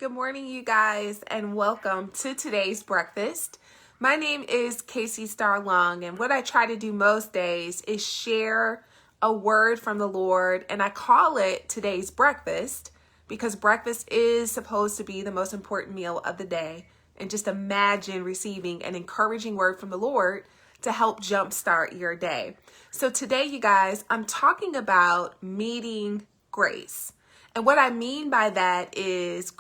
Good morning, you guys, and welcome to today's breakfast. My name is Kacie Starlong, and what I try to do most days is share a word from the Lord, and I call it today's breakfast because breakfast is supposed to be the most important meal of the day. And just imagine receiving an encouraging word from the Lord to help jumpstart your day. So today, you guys, I'm talking about meeting grace. And what I mean by that is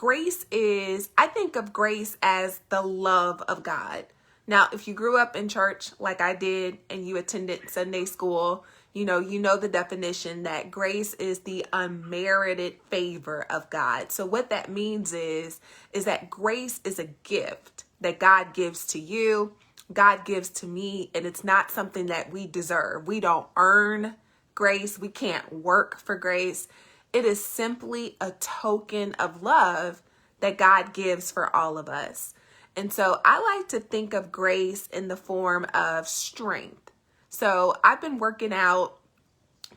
I think of grace as the love of God. Now, if you grew up in church like I did and you attended Sunday school, you know the definition that grace is the unmerited favor of God. So what that means is that grace is a gift that God gives to you, God gives to me, and it's not something that we deserve. We don't earn grace. We can't work for grace. It is simply a token of love that God gives for all of us. And so I like to think of grace in the form of strength. So I've been working out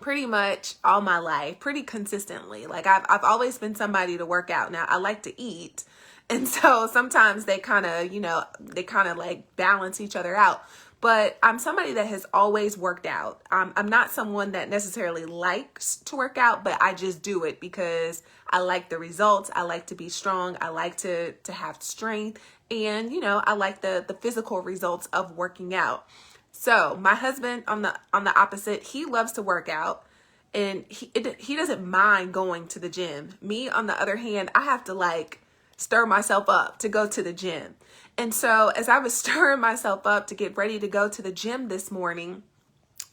pretty much all my life, pretty consistently. Like I've always been somebody to work out. Now I like to eat. And so sometimes they kind of like balance each other out. But I'm somebody that has always worked out. I'm not someone that necessarily likes to work out, but I just do it because I like the results. I like to be strong. I like to have strength. And, I like the physical results of working out. So my husband on the opposite, he loves to work out. And he doesn't mind going to the gym. Me, on the other hand, I have to stir myself up to go to the gym. And so as I was stirring myself up to get ready to go to the gym this morning,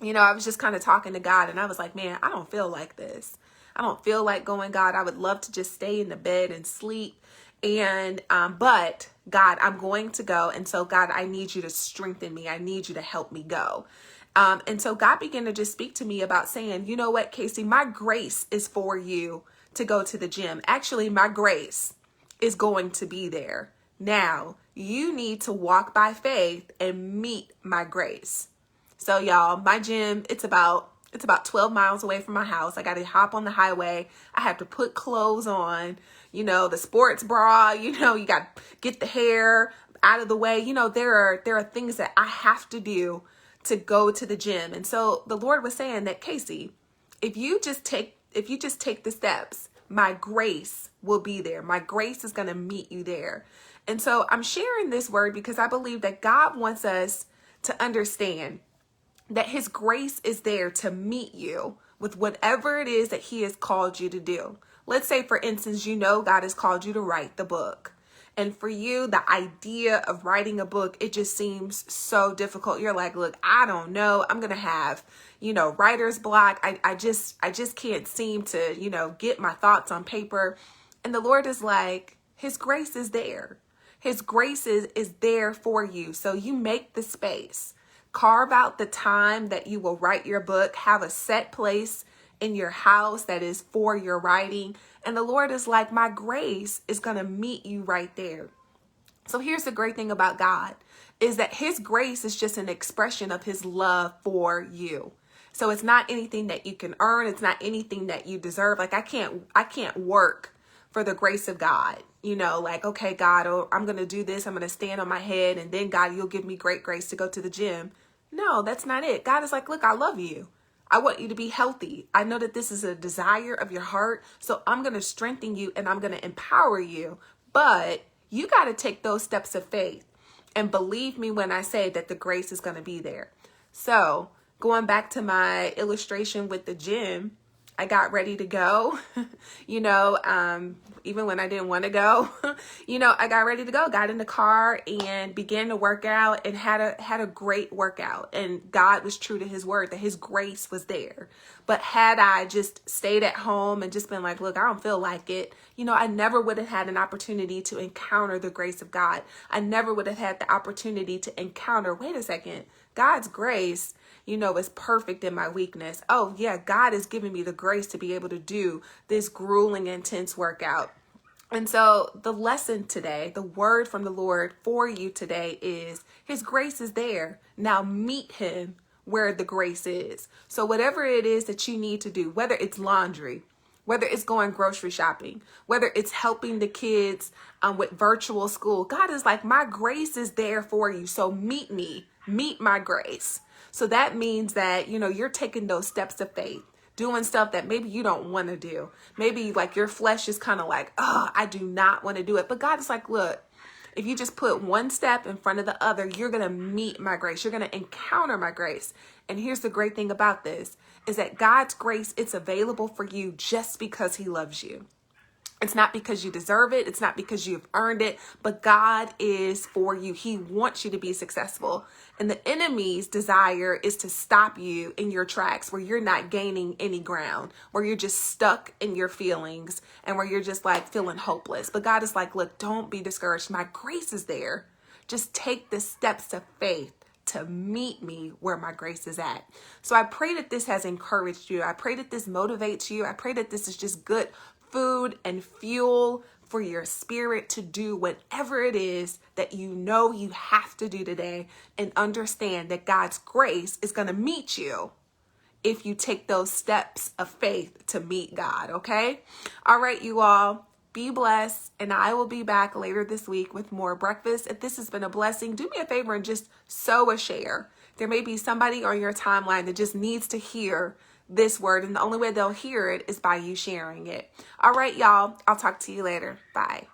I was just kind of talking to God, and I was like, man, I don't feel like this. I don't feel like going, God. I would love to just stay in the bed and sleep. And, but God, I'm going to go. And so God, I need you to strengthen me. I need you to help me go. And so God began to just speak to me about saying, you know what, Kacie, my grace is for you to go to the gym. Actually, my grace is going to be there. Now, you need to walk by faith and meet my grace. So y'all, my gym, it's about 12 miles away from my house. I got to hop on the highway. I have to put clothes on, the sports bra, you got to get the hair out of the way. There are things that I have to do to go to the gym. And so the Lord was saying that, Kacie, if you just take the steps, my grace will be there. My grace is going to meet you there. And so I'm sharing this word because I believe that God wants us to understand that his grace is there to meet you with whatever it is that he has called you to do. Let's say, for instance, God has called you to write the book. And for you, the idea of writing a book, it just seems so difficult. You're like, look, I don't know. I'm going to have, writer's block. I just can't seem to, get my thoughts on paper. And the Lord is like, his grace is there. His grace is there for you. So you make the space. Carve out the time that you will write your book. Have a set place in your house that is for your writing. And the Lord is like, my grace is going to meet you right there. So here's the great thing about God is that his grace is just an expression of his love for you. So it's not anything that you can earn. It's not anything that you deserve. Like I can't work for the grace of God, okay, God, I'm going to do this. I'm going to stand on my head. And then God, you'll give me great grace to go to the gym. No, that's not it. God is like, look, I love you. I want you to be healthy. I know that this is a desire of your heart. So I'm going to strengthen you and I'm going to empower you. But you got to take those steps of faith and believe me when I say that the grace is going to be there. So going back to my illustration with the gym, I got ready to go, even when I didn't want to go, I got ready to go, got in the car and began to work out and had a great workout. And God was true to his word that his grace was there. But had I just stayed at home and just been like, look, I don't feel like it, I never would have had an opportunity to encounter the grace of God. I never would have had the opportunity to encounter, wait a second, God's grace is perfect in my weakness. Oh yeah, God has given me the grace to be able to do this grueling, intense workout. And so the lesson today, the word from the Lord for you today is his grace is there. Now meet him where the grace is. So whatever it is that you need to do, whether it's laundry, whether it's going grocery shopping, whether it's helping the kids with virtual school. God is like, my grace is there for you. So meet me, meet my grace. So that means that, you're taking those steps of faith, doing stuff that maybe you don't want to do. Maybe like your flesh is kind of like, oh, I do not want to do it. But God is like, look, if you just put one step in front of the other, you're going to meet my grace. You're going to encounter my grace. And here's the great thing about this is that God's grace, it's available for you just because he loves you. It's not because you deserve it. It's not because you've earned it, but God is for you. He wants you to be successful. And the enemy's desire is to stop you in your tracks where you're not gaining any ground, where you're just stuck in your feelings and where you're just like feeling hopeless. But God is like, look, don't be discouraged. My grace is there. Just take the steps of faith to meet me where my grace is at. So I pray that this has encouraged you. I pray that this motivates you. I pray that this is just good food and fuel for your spirit to do whatever it is that you have to do today, and understand that God's grace is going to meet you if you take those steps of faith to meet God. Okay. All right, you all. Be blessed, and I will be back later this week with more breakfast. If this has been a blessing, do me a favor and just sow a share. There may be somebody on your timeline that just needs to hear this word, and the only way they'll hear it is by you sharing it. All right, y'all. I'll talk to you later. Bye.